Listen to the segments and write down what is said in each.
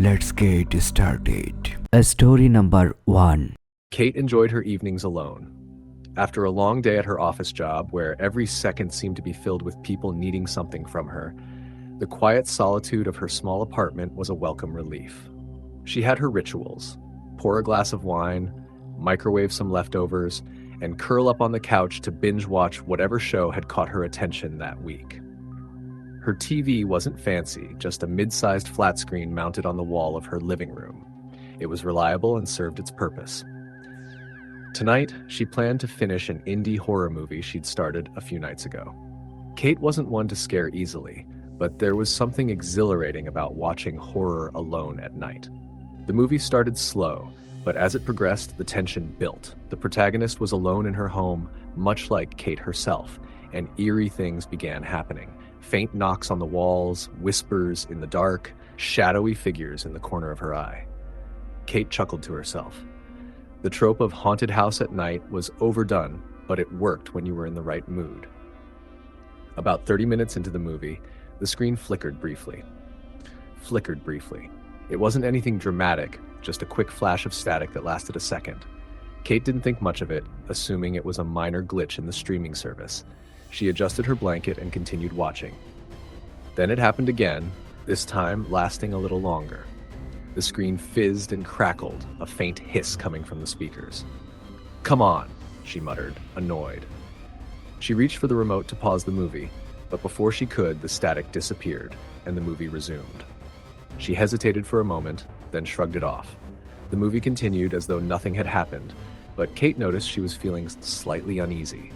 Let's get started. Story number 1. Kate enjoyed her evenings alone. After a long day at her office job, where every second seemed to be filled with people needing something from her, the quiet solitude of her small apartment was a welcome relief. She had her rituals: pour a glass of wine, microwave some leftovers, and curl up on the couch to binge watch whatever show had caught her attention that week. Her TV wasn't fancy, just a mid-sized flat screen mounted on the wall of her living room. It was reliable and served its purpose. Tonight, she planned to finish an indie horror movie she'd started a few nights ago. Kate wasn't one to scare easily, but there was something exhilarating about watching horror alone at night. The movie started slow, but as it progressed, the tension built. The protagonist was alone in her home, much like Kate herself, and eerie things began happening. Faint knocks on the walls, whispers in the dark, shadowy figures in the corner of her eye. Kate chuckled to herself. The trope of haunted house at night was overdone, but it worked when you were in the right mood. About 30 minutes into the movie, the screen flickered briefly. It wasn't anything dramatic, just a quick flash of static that lasted a second. Kate didn't think much of it, assuming it was a minor glitch in the streaming service. She adjusted her blanket and continued watching. Then it happened again, this time lasting a little longer. The screen fizzed and crackled, a faint hiss coming from the speakers. "Come on," she muttered, annoyed. She reached for the remote to pause the movie, but before she could, the static disappeared, and the movie resumed. She hesitated for a moment, then shrugged it off. The movie continued as though nothing had happened, but Kate noticed she was feeling slightly uneasy.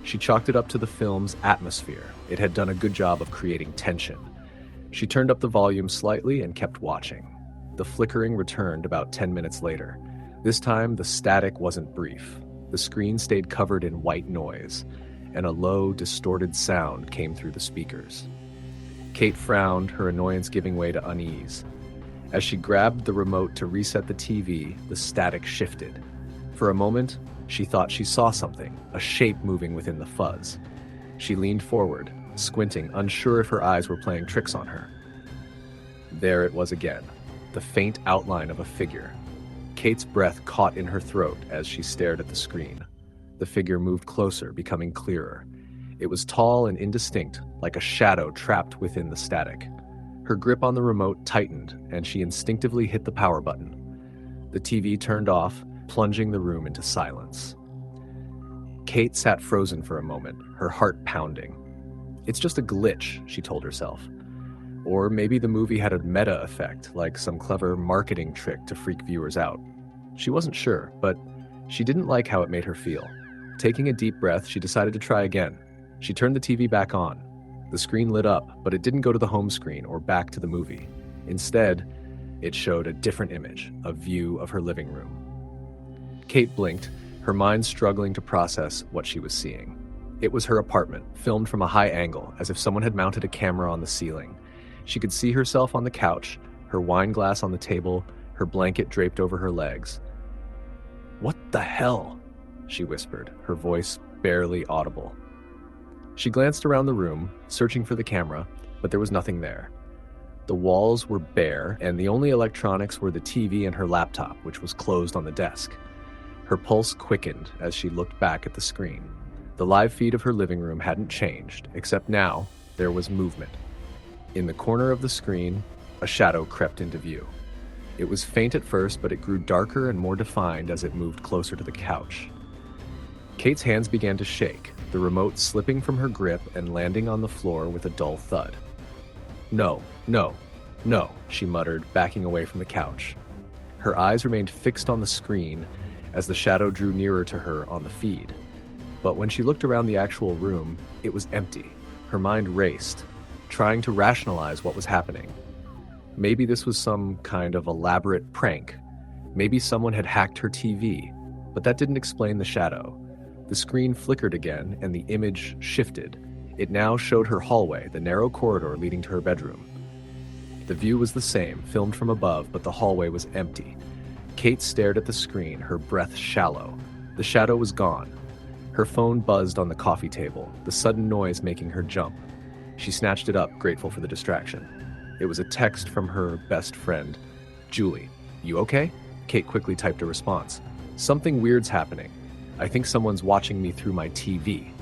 She chalked it up to the film's atmosphere. It had done a good job of creating tension. She turned up the volume slightly and kept watching. The flickering returned about 10 minutes later. This time, the static wasn't brief. The screen stayed covered in white noise, and a low, distorted sound came through the speakers. Kate frowned, her annoyance giving way to unease. As she grabbed the remote to reset the TV, the static shifted. For a moment, she thought she saw something, a shape moving within the fuzz. She leaned forward, squinting, unsure if her eyes were playing tricks on her. There it was again, the faint outline of a figure. Kate's breath caught in her throat as she stared at the screen. The figure moved closer, becoming clearer. It was tall and indistinct, like a shadow trapped within the static. Her grip on the remote tightened, and she instinctively hit the power button. The TV turned off, plunging the room into silence. Kate sat frozen for a moment, her heart pounding. It's just a glitch, she told herself. Or maybe the movie had a meta effect, like some clever marketing trick to freak viewers out. She wasn't sure, but she didn't like how it made her feel. Taking a deep breath, she decided to try again. She turned the TV back on. The screen lit up, but it didn't go to the home screen or back to the movie. Instead, it showed a different image, a view of her living room. Kate blinked, her mind struggling to process what she was seeing. It was her apartment, filmed from a high angle, as if someone had mounted a camera on the ceiling. She could see herself on the couch, her wine glass on the table, her blanket draped over her legs. "What the hell?" she whispered, her voice barely audible. She glanced around the room, searching for the camera, but there was nothing there. The walls were bare, and the only electronics were the TV and her laptop, which was closed on the desk. Her pulse quickened as she looked back at the screen. The live feed of her living room hadn't changed, except now there was movement. In the corner of the screen, a shadow crept into view. It was faint at first, but it grew darker and more defined as it moved closer to the couch. Kate's hands began to shake, the remote slipping from her grip and landing on the floor with a dull thud. No, she muttered, backing away from the couch. Her eyes remained fixed on the screen as the shadow drew nearer to her on the feed. But when she looked around the actual room, it was empty. Her mind raced, trying to rationalize what was happening. Maybe this was some kind of elaborate prank. Maybe someone had hacked her TV, but that didn't explain the shadow. The screen flickered again, and the image shifted. It now showed her hallway, the narrow corridor leading to her bedroom. The view was the same, filmed from above, but the hallway was empty. Kate stared at the screen, her breath shallow. The shadow was gone. Her phone buzzed on the coffee table, the sudden noise making her jump. She snatched it up, grateful for the distraction. It was a text from her best friend, Julie. "You okay?" Kate quickly typed a response. "Something weird's happening. I think someone's watching me through my TV."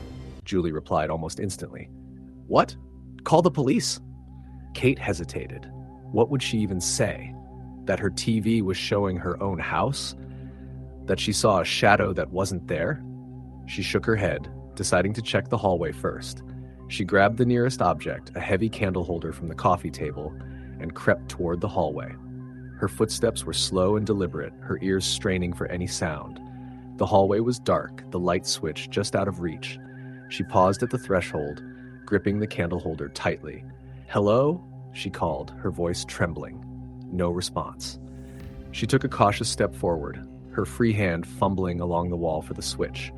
Julie replied almost instantly. "What? Call the police." Kate hesitated. What would she even say? That her TV was showing her own house? That she saw a shadow that wasn't there? She shook her head, deciding to check the hallway first. She grabbed the nearest object, a heavy candle holder from the coffee table, and crept toward the hallway. Her footsteps were slow and deliberate, her ears straining for any sound. The hallway was dark, the light switch just out of reach. She paused at the threshold, gripping the candle holder tightly. "Hello?" she called, her voice trembling. No response. She took a cautious step forward, her free hand fumbling along the wall for the switch.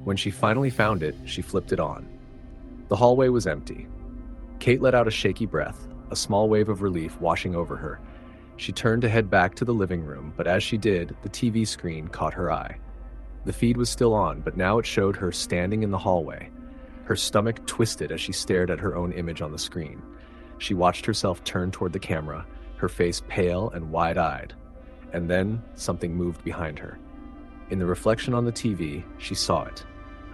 When she finally found it, she flipped it on. The hallway was empty. Kate let out a shaky breath, a small wave of relief washing over her. She turned to head back to the living room, but as she did, the TV screen caught her eye. The feed was still on, but now it showed her standing in the hallway. Her stomach twisted as she stared at her own image on the screen. She watched herself turn toward the camera, her face pale and wide-eyed. And then something moved behind her. In the reflection on the TV, she saw it.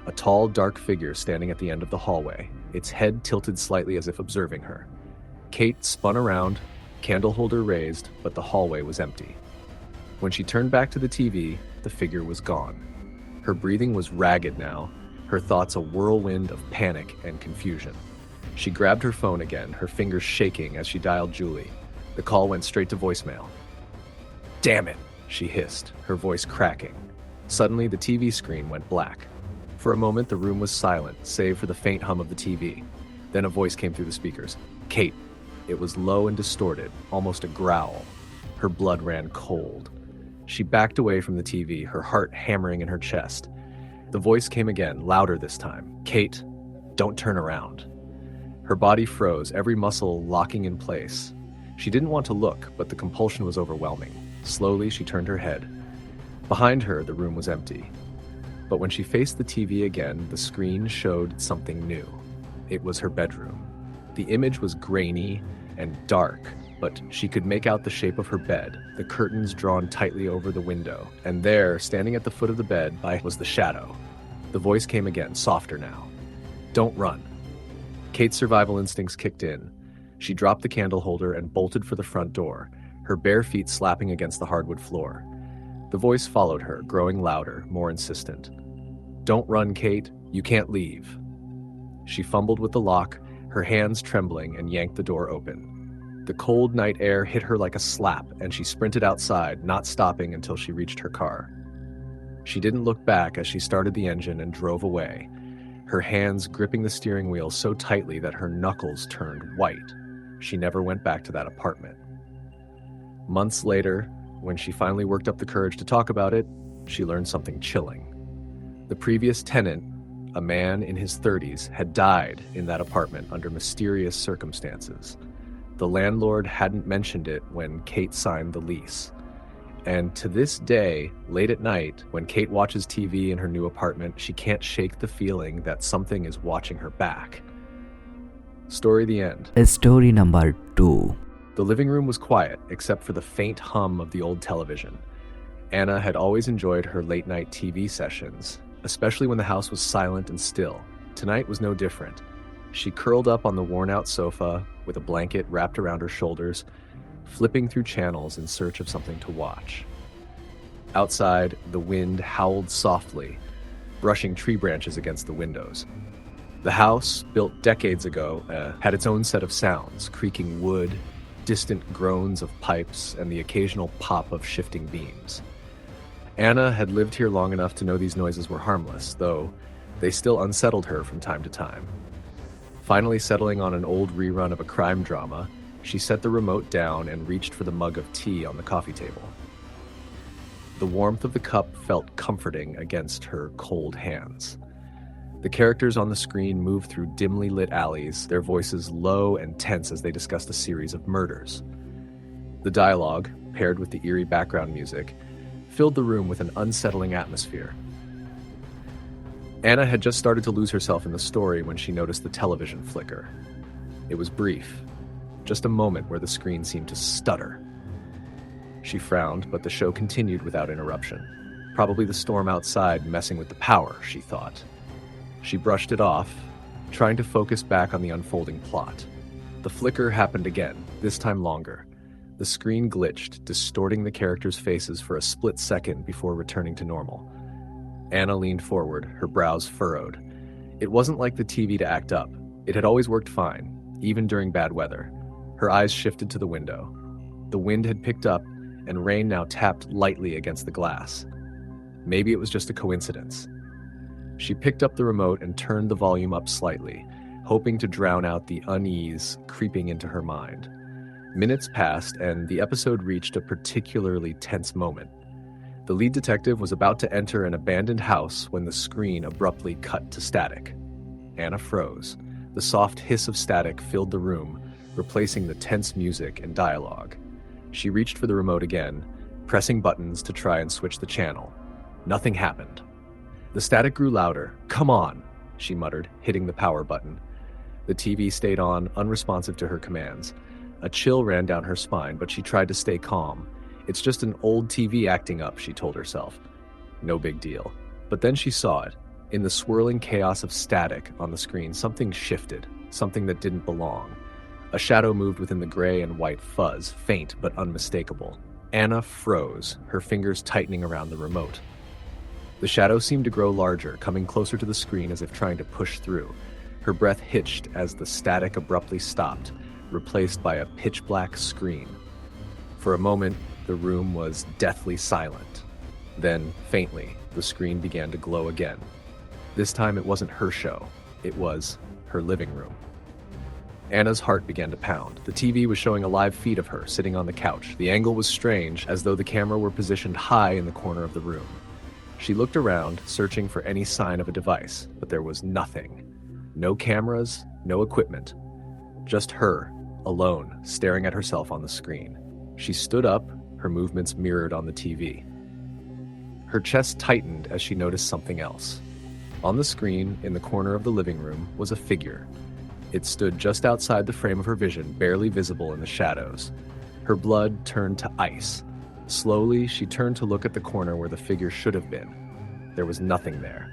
A tall, dark figure standing at the end of the hallway, its head tilted slightly as if observing her. Kate spun around, candle holder raised, but the hallway was empty. When she turned back to the TV, the figure was gone. Her breathing was ragged now, her thoughts a whirlwind of panic and confusion. She grabbed her phone again, her fingers shaking as she dialed Julie. The call went straight to voicemail. "Damn it," she hissed, her voice cracking. Suddenly, the TV screen went black. For a moment, the room was silent, save for the faint hum of the TV. Then a voice came through the speakers. "Kate." It was low and distorted, almost a growl. Her blood ran cold. She backed away from the TV, her heart hammering in her chest. The voice came again, louder this time. "Kate, don't turn around." Her body froze, every muscle locking in place. She didn't want to look, but the compulsion was overwhelming. Slowly, she turned her head. Behind her, the room was empty. But when she faced the TV again, the screen showed something new. It was her bedroom. The image was grainy and dark, but she could make out the shape of her bed, the curtains drawn tightly over the window. And there, standing at the foot of the bed, was the shadow. The voice came again, softer now. "Don't run." Kate's survival instincts kicked in. She dropped the candle holder and bolted for the front door, her bare feet slapping against the hardwood floor. The voice followed her, growing louder, more insistent. "Don't run, Kate. You can't leave." She fumbled with the lock, her hands trembling, and yanked the door open. The cold night air hit her like a slap, and she sprinted outside, not stopping until she reached her car. She didn't look back as she started the engine and drove away, her hands gripping the steering wheel so tightly that her knuckles turned white. She never went back to that apartment. Months later, when she finally worked up the courage to talk about it, she learned something chilling. The previous tenant, a man in his 30s, had died in that apartment under mysterious circumstances. The landlord hadn't mentioned it when Kate signed the lease. And to this day, late at night, when Kate watches TV in her new apartment, she can't shake the feeling that something is watching her back. Story the end. Story number 2. The living room was quiet, except for the faint hum of the old television. Anna had always enjoyed her late-night TV sessions, especially when the house was silent and still. Tonight was no different. She curled up on the worn-out sofa with a blanket wrapped around her shoulders, flipping through channels in search of something to watch. Outside, the wind howled softly, brushing tree branches against the windows. The house, built decades ago, had its own set of sounds, creaking wood, distant groans of pipes, and the occasional pop of shifting beams. Anna had lived here long enough to know these noises were harmless, though they still unsettled her from time to time. Finally settling on an old rerun of a crime drama, she set the remote down and reached for the mug of tea on the coffee table. The warmth of the cup felt comforting against her cold hands. The characters on the screen moved through dimly lit alleys, their voices low and tense as they discussed a series of murders. The dialogue, paired with the eerie background music, filled the room with an unsettling atmosphere. Anna had just started to lose herself in the story when she noticed the television flicker. It was brief, just a moment where the screen seemed to stutter. She frowned, but the show continued without interruption. Probably the storm outside messing with the power, she thought. She brushed it off, trying to focus back on the unfolding plot. The flicker happened again, this time longer. The screen glitched, distorting the characters' faces for a split second before returning to normal. Anna leaned forward, her brows furrowed. It wasn't like the TV to act up. It had always worked fine, even during bad weather. Her eyes shifted to the window. The wind had picked up, and rain now tapped lightly against the glass. Maybe it was just a coincidence. She picked up the remote and turned the volume up slightly, hoping to drown out the unease creeping into her mind. Minutes passed, and the episode reached a particularly tense moment. The lead detective was about to enter an abandoned house when the screen abruptly cut to static. Anna froze. The soft hiss of static filled the room, replacing the tense music and dialogue. She reached for the remote again, pressing buttons to try and switch the channel. Nothing happened. The static grew louder. "Come on," she muttered, hitting the power button. The TV stayed on, unresponsive to her commands. A chill ran down her spine, but she tried to stay calm. It's just an old TV acting up, she told herself. No big deal. But then she saw it. In the swirling chaos of static on the screen, something shifted, something that didn't belong. A shadow moved within the gray and white fuzz, faint but unmistakable. Anna froze, her fingers tightening around the remote. The shadow seemed to grow larger, coming closer to the screen as if trying to push through. Her breath hitched as the static abruptly stopped, replaced by a pitch-black screen. For a moment, the room was deathly silent. Then, faintly, the screen began to glow again. This time it wasn't her show. It was her living room. Anna's heart began to pound. The TV was showing a live feed of her sitting on the couch. The angle was strange, as though the camera were positioned high in the corner of the room. She looked around, searching for any sign of a device, but there was nothing. No cameras, no equipment. Just her, alone, staring at herself on the screen. She stood up, her movements mirrored on the TV. Her chest tightened as she noticed something else. On the screen, in the corner of the living room, was a figure. It stood just outside the frame of her vision, barely visible in the shadows. Her blood turned to ice. Slowly, she turned to look at the corner where the figure should have been. There was nothing there.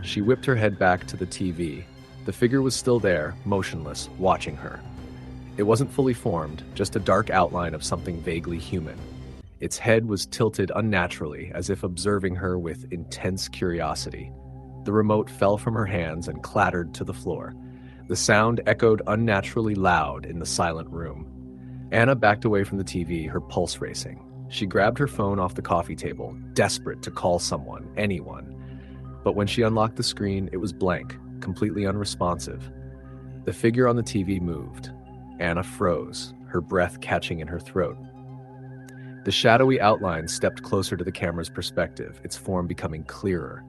She whipped her head back to the TV. The figure was still there, motionless, watching her. It wasn't fully formed, just a dark outline of something vaguely human. Its head was tilted unnaturally, as if observing her with intense curiosity. The remote fell from her hands and clattered to the floor. The sound echoed unnaturally loud in the silent room. Anna backed away from the TV, her pulse racing. She grabbed her phone off the coffee table, desperate to call someone, anyone. But when she unlocked the screen, it was blank, completely unresponsive. The figure on the TV moved. Anna froze, her breath catching in her throat. The shadowy outline stepped closer to the camera's perspective, its form becoming clearer.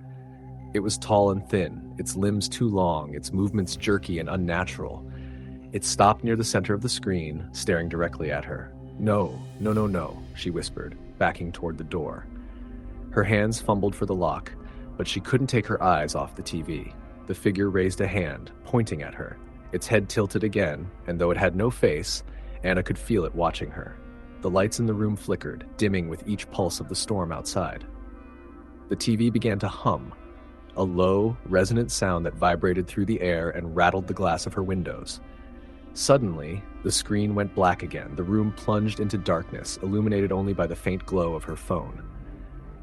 It was tall and thin, its limbs too long, its movements jerky and unnatural. It stopped near the center of the screen, staring directly at her. No, she whispered, backing toward the door. Her hands fumbled for the lock, but she couldn't take her eyes off the TV. The figure raised a hand, pointing at her. Its head tilted again, and though it had no face, Anna could feel it watching her. The lights in the room flickered, dimming with each pulse of the storm outside. The TV began to hum, a low, resonant sound that vibrated through the air and rattled the glass of her windows. Suddenly, the screen went black again. The room plunged into darkness, illuminated only by the faint glow of her phone.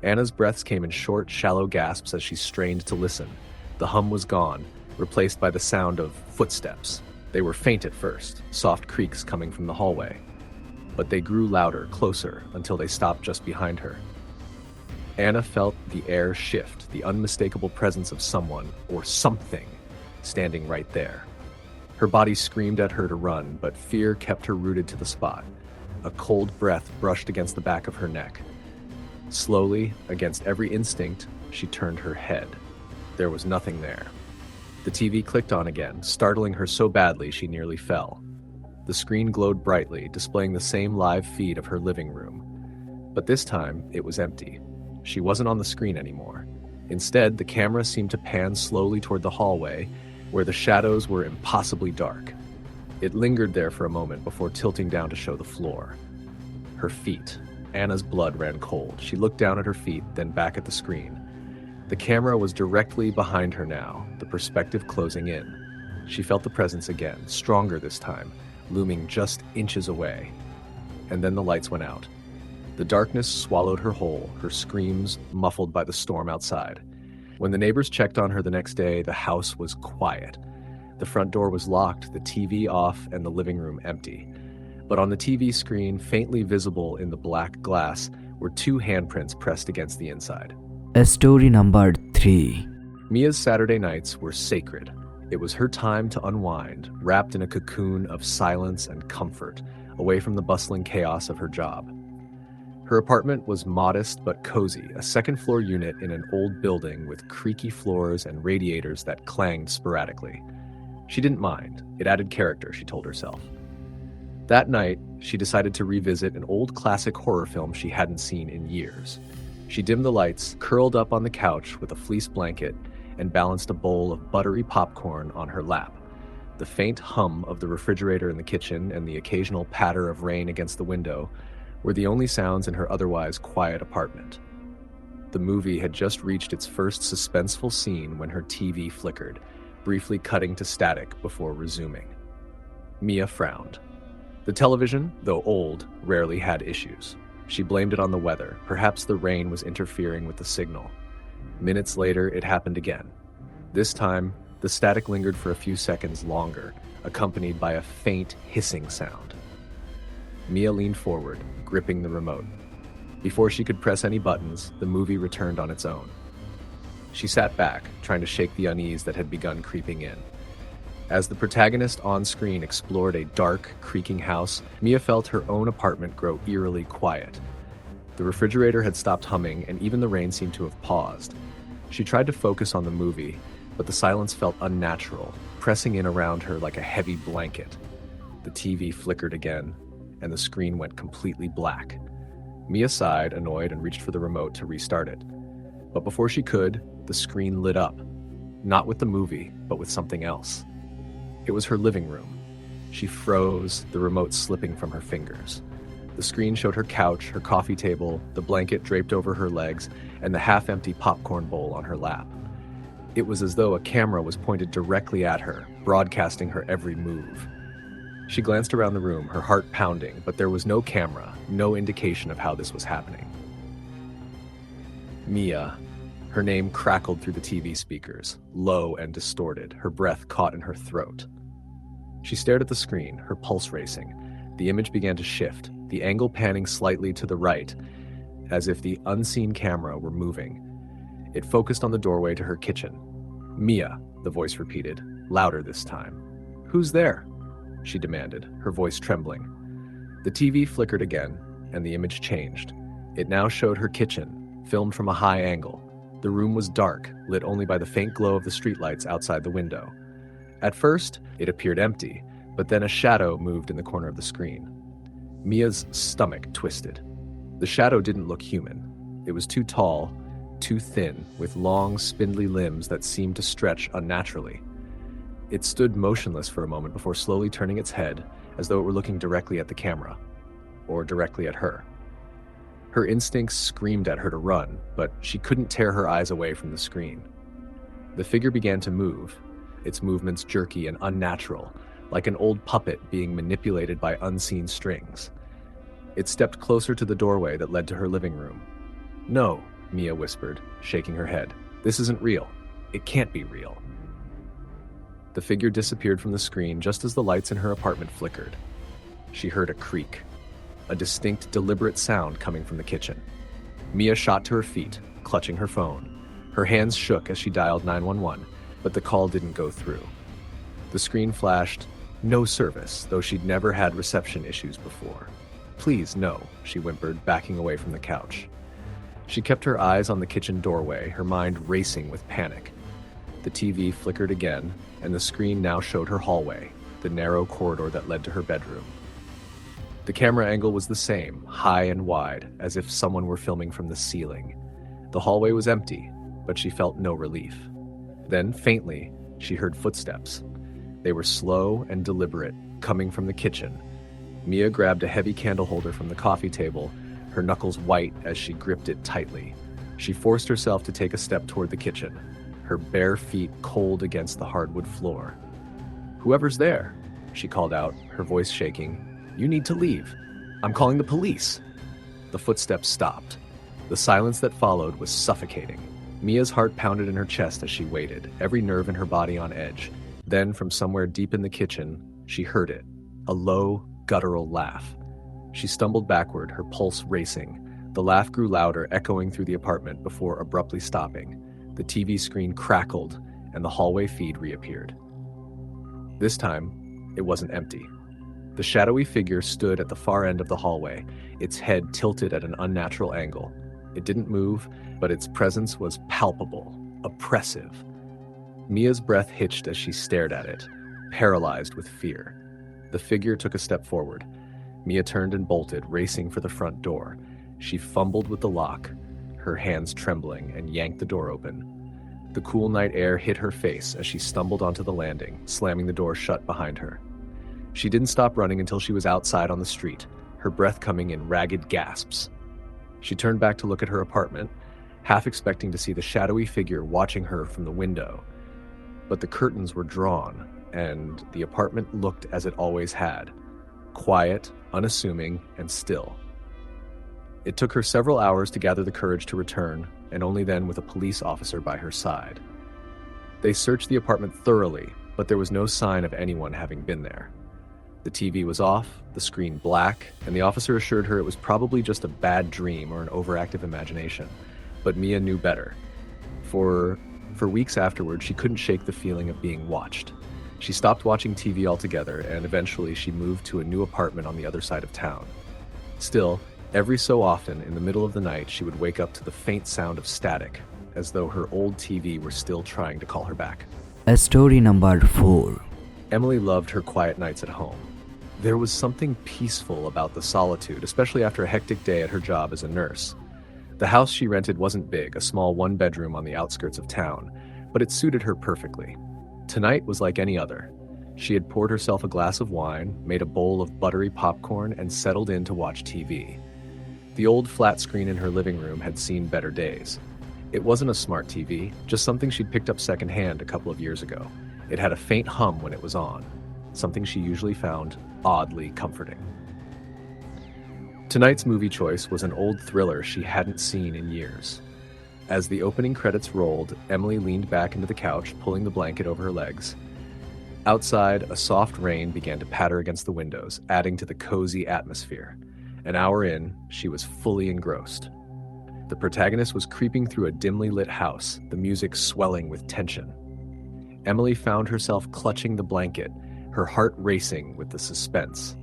Anna's breaths came in short, shallow gasps as she strained to listen. The hum was gone, replaced by the sound of footsteps. They were faint at first, soft creaks coming from the hallway. But they grew louder, closer, until they stopped just behind her. Anna felt the air shift, the unmistakable presence of someone, or something, standing right there. Her body screamed at her to run, but fear kept her rooted to the spot. A cold breath brushed against the back of her neck. Slowly, against every instinct, she turned her head. There was nothing there. The TV clicked on again, startling her so badly she nearly fell. The screen glowed brightly, displaying the same live feed of her living room. But this time, it was empty. She wasn't on the screen anymore. Instead, the camera seemed to pan slowly toward the hallway, where the shadows were impossibly dark. It lingered there for a moment before tilting down to show the floor. Her feet. Anna's blood ran cold. She looked down at her feet, then back at the screen. The camera was directly behind her now, the perspective closing in. She felt the presence again, stronger this time, looming just inches away. And then the lights went out. The darkness swallowed her whole, her screams muffled by the storm outside. When the neighbors checked on her the next day, the house was quiet. The front door was locked, the TV off, and the living room empty. But on the TV screen, faintly visible in the black glass, were 2 handprints pressed against the inside. Story number 3. Mia's Saturday nights were sacred. It was her time to unwind, wrapped in a cocoon of silence and comfort, away from the bustling chaos of her job. Her apartment was modest but cozy, a second-floor unit in an old building with creaky floors and radiators that clanged sporadically. She didn't mind. It added character, she told herself. That night, she decided to revisit an old classic horror film she hadn't seen in years. She dimmed the lights, curled up on the couch with a fleece blanket, and balanced a bowl of buttery popcorn on her lap. The faint hum of the refrigerator in the kitchen and the occasional patter of rain against the window were the only sounds in her otherwise quiet apartment. The movie had just reached its first suspenseful scene when her TV flickered, briefly cutting to static before resuming. Mia frowned. The television, though old, rarely had issues. She blamed it on the weather. Perhaps the rain was interfering with the signal. Minutes later, it happened again. This time, the static lingered for a few seconds longer, accompanied by a faint hissing sound. Mia leaned forward, gripping the remote. Before she could press any buttons, the movie returned on its own. She sat back, trying to shake the unease that had begun creeping in. As the protagonist on screen explored a dark, creaking house, Mia felt her own apartment grow eerily quiet. The refrigerator had stopped humming, and even the rain seemed to have paused. She tried to focus on the movie, but the silence felt unnatural, pressing in around her like a heavy blanket. The TV flickered again, and the screen went completely black. Mia sighed, annoyed, and reached for the remote to restart it. But before she could, the screen lit up. Not with the movie, but with something else. It was her living room. She froze, the remote slipping from her fingers. The screen showed her couch, her coffee table, the blanket draped over her legs, and the half-empty popcorn bowl on her lap. It was as though a camera was pointed directly at her, broadcasting her every move. She glanced around the room, her heart pounding, but there was no camera, no indication of how this was happening. Mia. Her name crackled through the TV speakers, low and distorted, her breath caught in her throat. She stared at the screen, her pulse racing. The image began to shift, the angle panning slightly to the right, as if the unseen camera were moving. It focused on the doorway to her kitchen. "Mia," the voice repeated, louder this time. "Who's there?" she demanded, her voice trembling. The TV flickered again, and the image changed. It now showed her kitchen, filmed from a high angle. The room was dark, lit only by the faint glow of the streetlights outside the window. At first, it appeared empty, but then a shadow moved in the corner of the screen. Mia's stomach twisted. The shadow didn't look human. It was too tall, too thin, with long, spindly limbs that seemed to stretch unnaturally. It stood motionless for a moment before slowly turning its head, as though it were looking directly at the camera, or directly at her. Her instincts screamed at her to run, but she couldn't tear her eyes away from the screen. The figure began to move, its movements jerky and unnatural, like an old puppet being manipulated by unseen strings. It stepped closer to the doorway that led to her living room. "No," Mia whispered, shaking her head. "This isn't real. It can't be real." The figure disappeared from the screen just as the lights in her apartment flickered. She heard a creak, a distinct, deliberate sound coming from the kitchen. Mia shot to her feet, clutching her phone. Her hands shook as she dialed 911, but the call didn't go through. The screen flashed, "No service," though she'd never had reception issues before. "Please, no," she whimpered, backing away from the couch. She kept her eyes on the kitchen doorway, her mind racing with panic. The TV flickered again, and the screen now showed her hallway, the narrow corridor that led to her bedroom. The camera angle was the same, high and wide, as if someone were filming from the ceiling. The hallway was empty, but she felt no relief. Then, faintly, she heard footsteps. They were slow and deliberate, coming from the kitchen. Mia grabbed a heavy candle holder from the coffee table, her knuckles white as she gripped it tightly. She forced herself to take a step toward the kitchen, her bare feet cold against the hardwood floor. "Whoever's there," she called out, her voice shaking. "You need to leave. I'm calling the police." The footsteps stopped. The silence that followed was suffocating. Mia's heart pounded in her chest as she waited, every nerve in her body on edge. Then, from somewhere deep in the kitchen, she heard it, a low, guttural laugh. She stumbled backward, her pulse racing. The laugh grew louder, echoing through the apartment before abruptly stopping. The TV screen crackled, and the hallway feed reappeared. This time, it wasn't empty. The shadowy figure stood at the far end of the hallway, its head tilted at an unnatural angle. It didn't move, but its presence was palpable, oppressive. Mia's breath hitched as she stared at it, paralyzed with fear. The figure took a step forward. Mia turned and bolted, racing for the front door. She fumbled with the lock, her hands trembling, and yanked the door open. The cool night air hit her face as she stumbled onto the landing, slamming the door shut behind her. She didn't stop running until she was outside on the street, her breath coming in ragged gasps. She turned back to look at her apartment, half expecting to see the shadowy figure watching her from the window. But the curtains were drawn, and the apartment looked as it always had, quiet, unassuming, and still. It took her several hours to gather the courage to return, and only then with a police officer by her side. They searched the apartment thoroughly, but there was no sign of anyone having been there. The TV was off, the screen black, and the officer assured her it was probably just a bad dream or an overactive imagination. But Mia knew better. For weeks afterward, she couldn't shake the feeling of being watched. She stopped watching TV altogether, and eventually she moved to a new apartment on the other side of town. Still, every so often, in the middle of the night, she would wake up to the faint sound of static, as though her old TV were still trying to call her back. Story number 4. Emily loved her quiet nights at home. There was something peaceful about the solitude, especially after a hectic day at her job as a nurse. The house she rented wasn't big, a small one-bedroom on the outskirts of town, but it suited her perfectly. Tonight was like any other. She had poured herself a glass of wine, made a bowl of buttery popcorn, and settled in to watch TV. The old flat screen in her living room had seen better days. It wasn't a smart TV, just something she'd picked up secondhand a couple of years ago. It had a faint hum when it was on, something she usually found oddly comforting. Tonight's movie choice was an old thriller she hadn't seen in years. As the opening credits rolled, Emily leaned back into the couch, pulling the blanket over her legs. Outside, a soft rain began to patter against the windows, adding to the cozy atmosphere. An hour in, she was fully engrossed. The protagonist was creeping through a dimly lit house, the music swelling with tension. Emily found herself clutching the blanket, her heart racing with the suspense.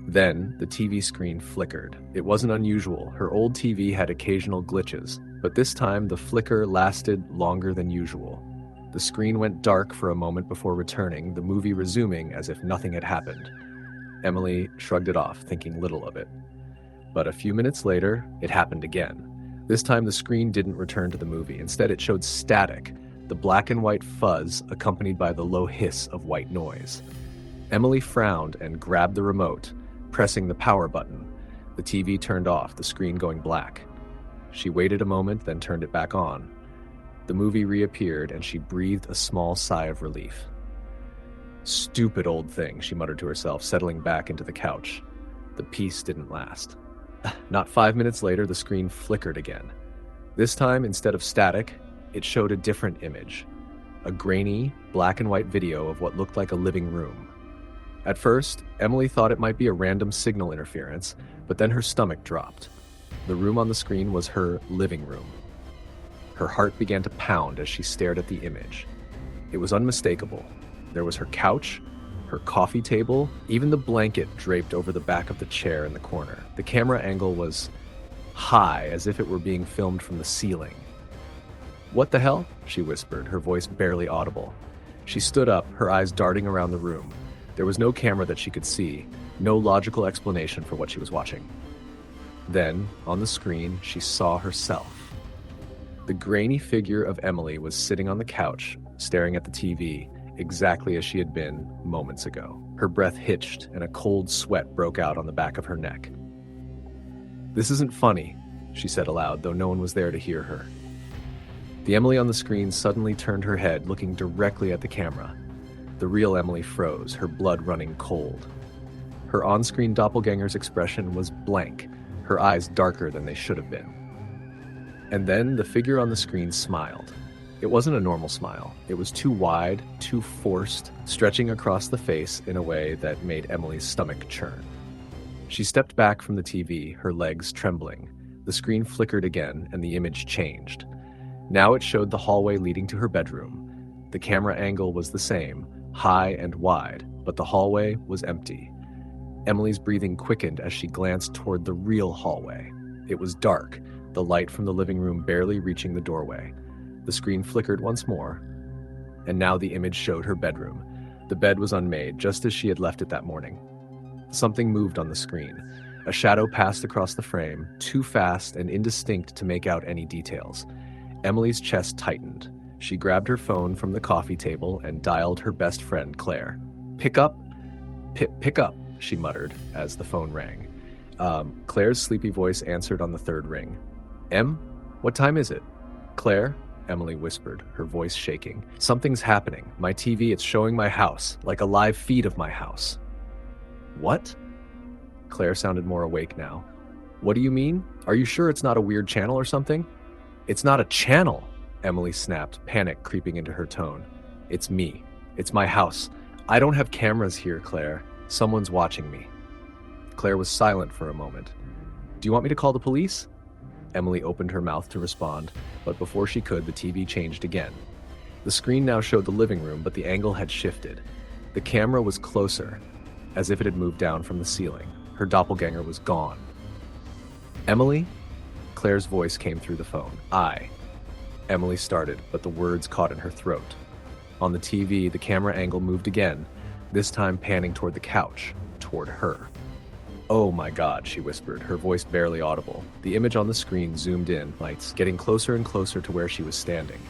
Then, the TV screen flickered. It wasn't unusual. Her old TV had occasional glitches, but this time the flicker lasted longer than usual. The screen went dark for a moment before returning, the movie resuming as if nothing had happened. Emily shrugged it off, thinking little of it. But a few minutes later, it happened again. This time the screen didn't return to the movie. Instead, it showed static, the black and white fuzz accompanied by the low hiss of white noise. Emily frowned and grabbed the remote, pressing the power button. The TV turned off, the screen going black. She waited a moment, then turned it back on. The movie reappeared, and she breathed a small sigh of relief. "Stupid old thing," she muttered to herself, settling back into the couch. The peace didn't last. Not 5 minutes later, the screen flickered again. This time, instead of static, it showed a different image. A grainy, black and white video of what looked like a living room. At first, Emily thought it might be a random signal interference, but then her stomach dropped. The room on the screen was her living room. Her heart began to pound as she stared at the image. It was unmistakable. There was her couch, her coffee table, even the blanket draped over the back of the chair in the corner. The camera angle was high, as if it were being filmed from the ceiling. "What the hell?" she whispered, her voice barely audible. She stood up, her eyes darting around the room. There was no camera that she could see, no logical explanation for what she was watching. Then, on the screen, she saw herself. The grainy figure of Emily was sitting on the couch, staring at the TV, exactly as she had been moments ago. Her breath hitched, and a cold sweat broke out on the back of her neck. "This isn't funny," she said aloud, though no one was there to hear her. The Emily on the screen suddenly turned her head, looking directly at the camera. The real Emily froze, her blood running cold. Her on-screen doppelganger's expression was blank, her eyes darker than they should have been. And then the figure on the screen smiled. It wasn't a normal smile. It was too wide, too forced, stretching across the face in a way that made Emily's stomach churn. She stepped back from the TV, her legs trembling. The screen flickered again, and the image changed. Now it showed the hallway leading to her bedroom. The camera angle was the same, high and wide, but the hallway was empty. Emily's breathing quickened as she glanced toward the real hallway. It was dark, the light from the living room barely reaching the doorway. The screen flickered once more, and now the image showed her bedroom. The bed was unmade, just as she had left it that morning. Something moved on the screen. A shadow passed across the frame, too fast and indistinct to make out any details. Emily's chest tightened. She grabbed her phone from the coffee table and dialed her best friend, Claire. "Pick up? Pick up," she muttered as the phone rang. Claire's sleepy voice answered on the third ring. "Em, what time is it?" "Claire," Emily whispered, her voice shaking. "Something's happening. My TV, it's showing my house, like a live feed of my house." "What?" Claire sounded more awake now. "What do you mean? Are you sure it's not a weird channel or something?" "It's not a channel," Emily snapped, panic creeping into her tone. "It's me. It's my house. I don't have cameras here, Claire. Someone's watching me." Claire was silent for a moment. "Do you want me to call the police?" Emily opened her mouth to respond, but before she could, the TV changed again. The screen now showed the living room, but the angle had shifted. The camera was closer, as if it had moved down from the ceiling. Her doppelganger was gone. "Emily?" Claire's voice came through the phone. "I." Emily started, but the words caught in her throat. On the TV, the camera angle moved again, this time panning toward the couch, toward her. "Oh my God," she whispered, her voice barely audible. The image on the screen zoomed in, lights getting closer and closer to where she was standing.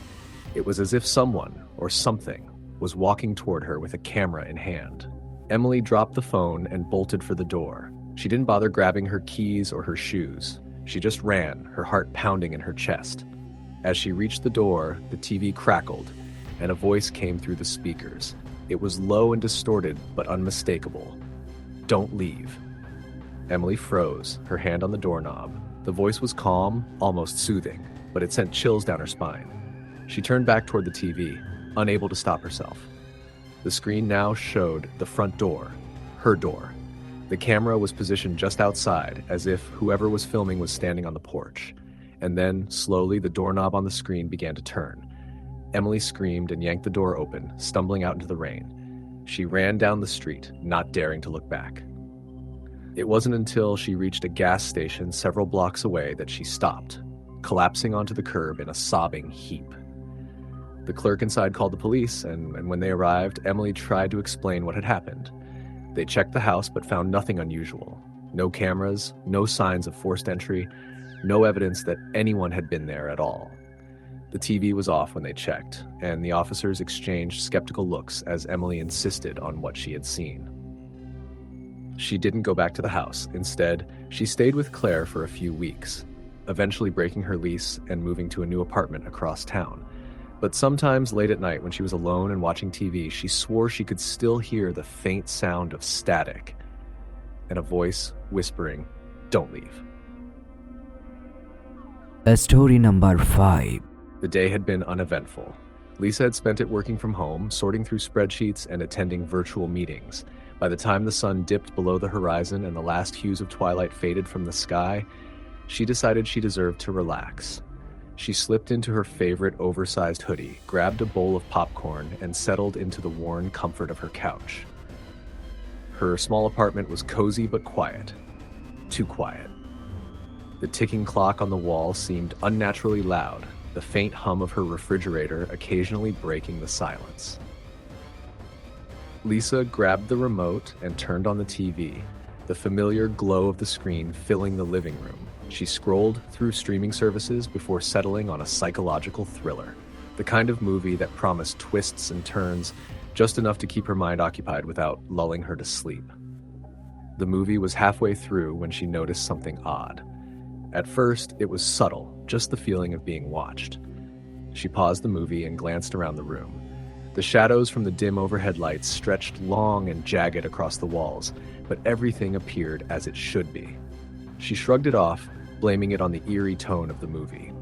It was as if someone, or something, was walking toward her with a camera in hand. Emily dropped the phone and bolted for the door. She didn't bother grabbing her keys or her shoes. She just ran, her heart pounding in her chest. As she reached the door, the TV crackled, and a voice came through the speakers. It was low and distorted, but unmistakable. "Don't leave." Emily froze, her hand on the doorknob. The voice was calm, almost soothing, but it sent chills down her spine. She turned back toward the TV, unable to stop herself. The screen now showed the front door, her door. The camera was positioned just outside, as if whoever was filming was standing on the porch. And then, slowly, the doorknob on the screen began to turn. Emily screamed and yanked the door open, stumbling out into the rain. She ran down the street, not daring to look back. It wasn't until she reached a gas station several blocks away that she stopped, collapsing onto the curb in a sobbing heap. The clerk inside called the police, and when they arrived, Emily tried to explain what had happened. They checked the house but found nothing unusual. No cameras, no signs of forced entry, no evidence that anyone had been there at all. The TV was off when they checked, and the officers exchanged skeptical looks as Emily insisted on what she had seen. She didn't go back to the house. Instead, she stayed with Claire for a few weeks, eventually breaking her lease and moving to a new apartment across town. But sometimes late at night when she was alone and watching TV, she swore she could still hear the faint sound of static and a voice whispering, "Don't leave." Story number 5. The day had been uneventful. Lisa had spent it working from home, sorting through spreadsheets and attending virtual meetings. By the time the sun dipped below the horizon and the last hues of twilight faded from the sky, she decided she deserved to relax. She slipped into her favorite oversized hoodie, grabbed a bowl of popcorn, and settled into the worn comfort of her couch. Her small apartment was cozy but quiet. Too quiet. The ticking clock on the wall seemed unnaturally loud, the faint hum of her refrigerator occasionally breaking the silence. Lisa grabbed the remote and turned on the TV, the familiar glow of the screen filling the living room. She scrolled through streaming services before settling on a psychological thriller, the kind of movie that promised twists and turns just enough to keep her mind occupied without lulling her to sleep. The movie was halfway through when she noticed something odd. At first, it was subtle, just the feeling of being watched. She paused the movie and glanced around the room. The shadows from the dim overhead lights stretched long and jagged across the walls, but everything appeared as it should be. She shrugged it off, blaming it on the eerie tone of the movie.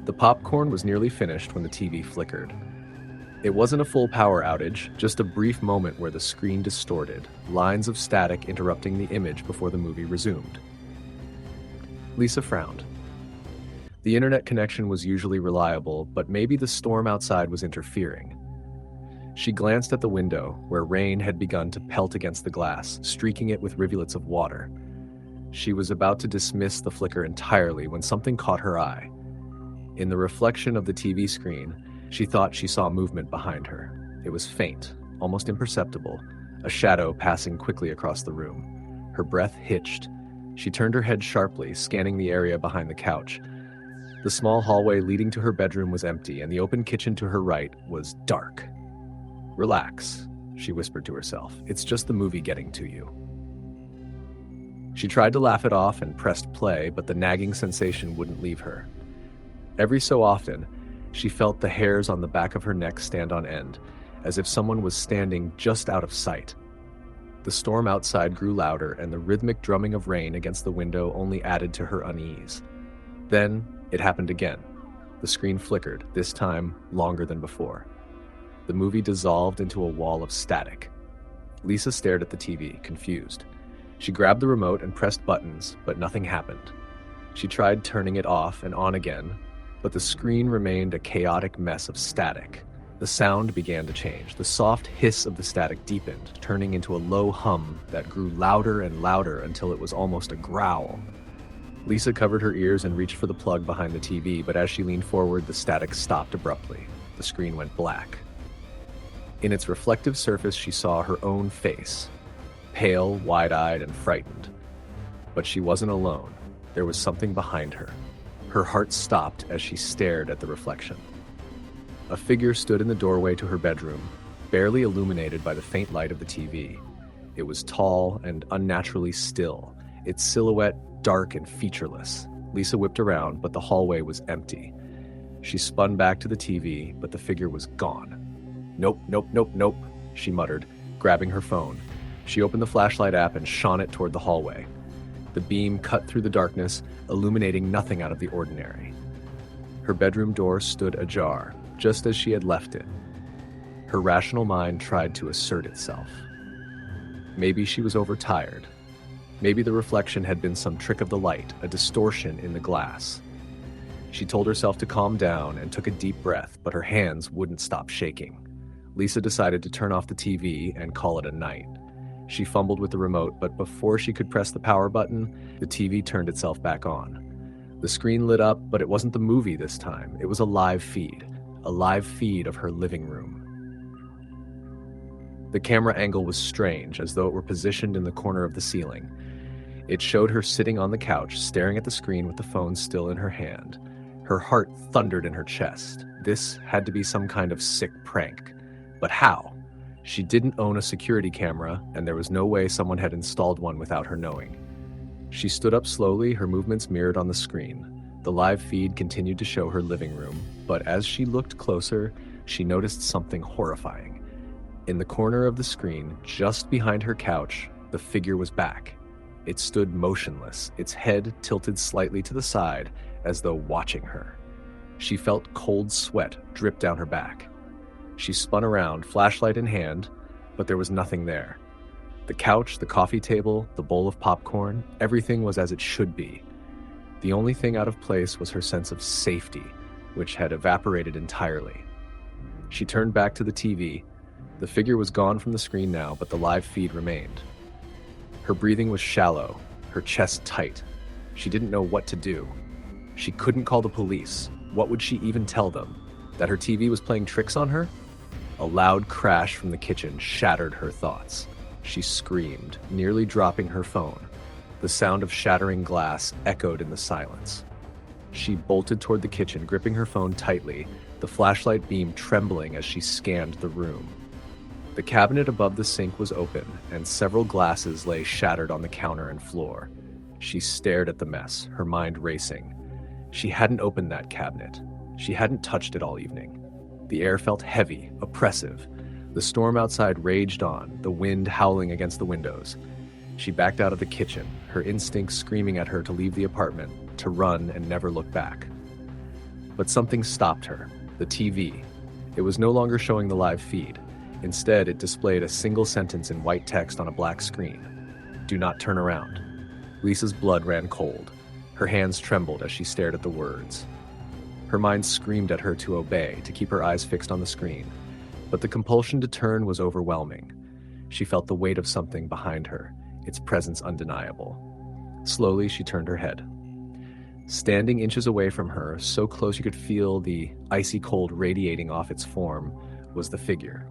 The popcorn was nearly finished when the TV flickered. It wasn't a full power outage, just a brief moment where the screen distorted, lines of static interrupting the image before the movie resumed. Lisa frowned. The internet connection was usually reliable, but maybe the storm outside was interfering. She glanced at the window, where rain had begun to pelt against the glass, streaking it with rivulets of water. She was about to dismiss the flicker entirely when something caught her eye. In the reflection of the TV screen, she thought she saw movement behind her. It was faint, almost imperceptible, a shadow passing quickly across the room. Her breath hitched. She turned her head sharply, scanning the area behind the couch. The small hallway leading to her bedroom was empty, and the open kitchen to her right was dark. "Relax," she whispered to herself. "It's just the movie getting to you." She tried to laugh it off and pressed play, but the nagging sensation wouldn't leave her. Every so often, she felt the hairs on the back of her neck stand on end, as if someone was standing just out of sight. The storm outside grew louder, and the rhythmic drumming of rain against the window only added to her unease. Then, it happened again. The screen flickered, this time longer than before. The movie dissolved into a wall of static. Lisa stared at the TV, confused. She grabbed the remote and pressed buttons, but nothing happened. She tried turning it off and on again, but the screen remained a chaotic mess of static. The sound began to change. The soft hiss of the static deepened, turning into a low hum that grew louder and louder until it was almost a growl. Lisa covered her ears and reached for the plug behind the TV, but as she leaned forward, the static stopped abruptly. The screen went black. In its reflective surface, she saw her own face, pale, wide-eyed, and frightened. But she wasn't alone. There was something behind her. Her heart stopped as she stared at the reflection. A figure stood in the doorway to her bedroom, barely illuminated by the faint light of the TV. It was tall and unnaturally still, its silhouette dark and featureless. Lisa whipped around, but the hallway was empty. She spun back to the TV, but the figure was gone. "Nope, nope, nope, nope," she muttered, grabbing her phone. She opened the flashlight app and shone it toward the hallway. The beam cut through the darkness, illuminating nothing out of the ordinary. Her bedroom door stood ajar, just as she had left it. Her rational mind tried to assert itself. Maybe she was overtired. Maybe the reflection had been some trick of the light, a distortion in the glass. She told herself to calm down and took a deep breath, but her hands wouldn't stop shaking. Lisa decided to turn off the TV and call it a night. She fumbled with the remote, but before she could press the power button, the TV turned itself back on. The screen lit up, but it wasn't the movie this time. It was a live feed of her living room. The camera angle was strange, as though it were positioned in the corner of the ceiling. It showed her sitting on the couch, staring at the screen with the phone still in her hand. Her heart thundered in her chest. This had to be some kind of sick prank. But how? She didn't own a security camera, and there was no way someone had installed one without her knowing. She stood up slowly, her movements mirrored on the screen. The live feed continued to show her living room, but as she looked closer, she noticed something horrifying. In the corner of the screen, just behind her couch, the figure was back. It stood motionless, its head tilted slightly to the side, as though watching her. She felt cold sweat drip down her back. She spun around, flashlight in hand, but there was nothing there. The couch, the coffee table, the bowl of popcorn, everything was as it should be. The only thing out of place was her sense of safety, which had evaporated entirely. She turned back to the TV. The figure was gone from the screen now, but the live feed remained. Her breathing was shallow, her chest tight. She didn't know what to do. She couldn't call the police. What would she even tell them? That her TV was playing tricks on her? A loud crash from the kitchen shattered her thoughts. She screamed, nearly dropping her phone. The sound of shattering glass echoed in the silence. She bolted toward the kitchen, gripping her phone tightly, the flashlight beam trembling as she scanned the room. The cabinet above the sink was open, and several glasses lay shattered on the counter and floor. She stared at the mess, her mind racing. She hadn't opened that cabinet. She hadn't touched it all evening. The air felt heavy, oppressive. The storm outside raged on, the wind howling against the windows. She backed out of the kitchen, her instincts screaming at her to leave the apartment, to run and never look back. But something stopped her. The TV. It was no longer showing the live feed. Instead, it displayed a single sentence in white text on a black screen. "Do not turn around." Lisa's blood ran cold. Her hands trembled as she stared at the words. Her mind screamed at her to obey, to keep her eyes fixed on the screen. But the compulsion to turn was overwhelming. She felt the weight of something behind her, its presence undeniable. Slowly, she turned her head. Standing inches away from her, so close you could feel the icy cold radiating off its form, was the figure.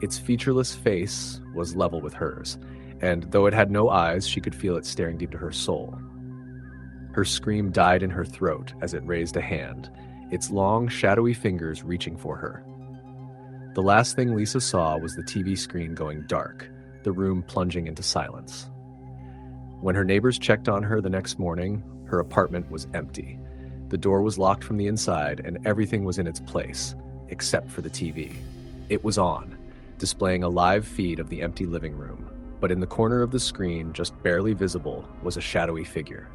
Its featureless face was level with hers, and though it had no eyes, she could feel it staring deep to her soul. Her scream died in her throat as it raised a hand, its long, shadowy fingers reaching for her. The last thing Lisa saw was the TV screen going dark, the room plunging into silence. When her neighbors checked on her the next morning, her apartment was empty. The door was locked from the inside, and everything was in its place, except for the TV. It was on, displaying a live feed of the empty living room, but in the corner of the screen, just barely visible, was a shadowy figure.